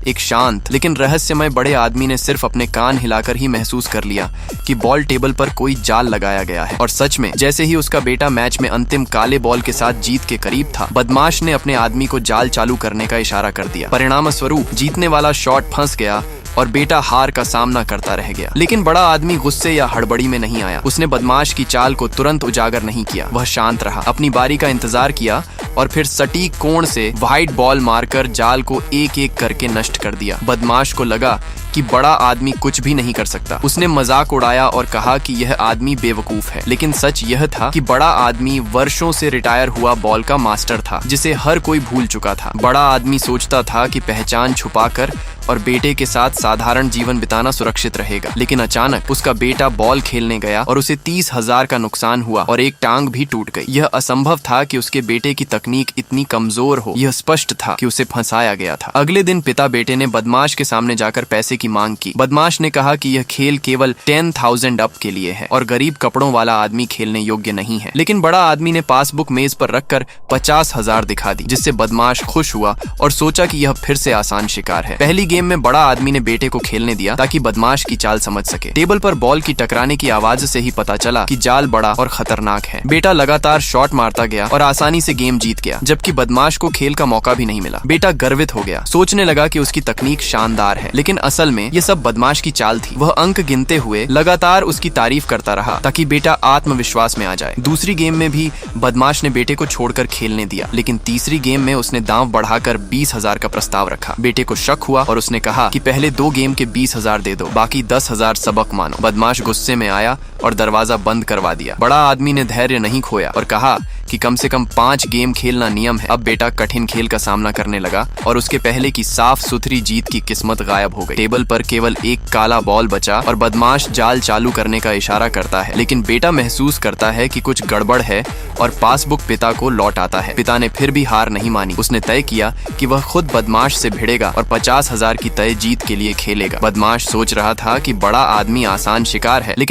एक शांत लेकिन रहस्यमय बड़े आदमी ने सिर्फ अपने कान हिलाकर ही महसूस कर लिया कि बॉल टेबल पर कोई जाल लगाया गया है। और सच में जैसे ही उसका बेटा मैच में अंतिम काले बॉल के साथ जीत के करीब था, बदमाश ने अपने आदमी को जाल चालू करने का इशारा कर दिया। परिणाम स्वरूप जीतने वाला शॉट फंस गया और बेटा हार का सामना करता रह गया। लेकिन बड़ा आदमी गुस्से या हड़बड़ी में नहीं आया। उसने बदमाश की चाल को तुरंत उजागर नहीं किया। वह शांत रहा, अपनी बारी का इंतजार किया और फिर सटीक कोण से व्हाइट बॉल मारकर जाल को एक एक करके नष्ट कर दिया। बदमाश को लगा कि बड़ा आदमी कुछ भी नहीं कर सकता। उसने मजाक उड़ाया और कहा कि यह आदमी बेवकूफ है। लेकिन सच यह था कि बड़ा आदमी वर्षों से रिटायर हुआ बॉल का मास्टर था, जिसे हर कोई भूल चुका था। बड़ा आदमी सोचता था कि पहचान छुपाकर और बेटे के साथ साधारण जीवन बिताना सुरक्षित रहेगा। लेकिन अचानक उसका बेटा बॉल खेलने गया और उसे 30,000 का नुकसान हुआ और एक टांग भी टूट गई। यह असंभव था कि उसके बेटे की तकनीक इतनी कमजोर हो। यह स्पष्ट था कि उसे फंसाया गया था। अगले दिन पिता बेटे ने बदमाश के सामने जाकर पैसे की मांग की। बदमाश ने कहा कि यह खेल केवल 10,000 अप के लिए है और गरीब कपड़ों वाला आदमी खेलने योग्य नहीं है। लेकिन बड़ा आदमी ने पासबुक मेज पर रखकर 50,000 दिखा दी, जिससे बदमाश खुश हुआ और सोचा कि यह फिर से आसान शिकार है। पहली गेम में बड़ा आदमी ने बेटे को खेलने दिया ताकि बदमाश की चाल समझ सके। टेबल पर बॉल की टकराने की आवाज से ही पता चला कि जाल बड़ा और खतरनाक है। बेटा लगातार शॉट मारता गया और आसानी से गेम जीत गया, जबकि बदमाश को खेल का मौका भी नहीं मिला। बेटा गर्वित हो गया, सोचने लगा कि उसकी तकनीक शानदार है। लेकिन असल में यह सब बदमाश की चाल थी। वह अंक गिनते हुए लगातार उसकी तारीफ करता रहा ताकि बेटा आत्मविश्वास में आ जाए। दूसरी गेम में भी बदमाश ने बेटे को छोड़कर खेलने दिया, लेकिन तीसरी गेम में उसने दांव बढ़ाकर 20,000 का प्रस्ताव रखा। बेटे को शक हुआ और उसने कहा कि पहले 2 गेम के 20,000 दे दो, बाकी 10,000 सबक मानो। बदमाश गुस्से में आया और दरवाजा बंद करवा दिया। बड़ा आदमी ने धैर्य नहीं खोया और कहा कि कम से कम 5 गेम खेलना नियम है। अब बेटा कठिन खेल का सामना करने लगा और उसके पहले की साफ सुथरी जीत की किस्मत गायब हो गई। टेबल पर केवल एक काला बॉल बचा और बदमाश जाल चालू करने का इशारा करता है। लेकिन बेटा महसूस करता है कि कुछ गड़बड़ है और पासबुक पिता को लौट आता है। पिता ने फिर भी हार नहीं मानी। उसने तय किया कि वह खुद बदमाश से भिड़ेगा और 50,000 की तय जीत के लिए खेलेगा। बदमाश सोच रहा था कि बड़ा आदमी आसान शिकार है, लेकिन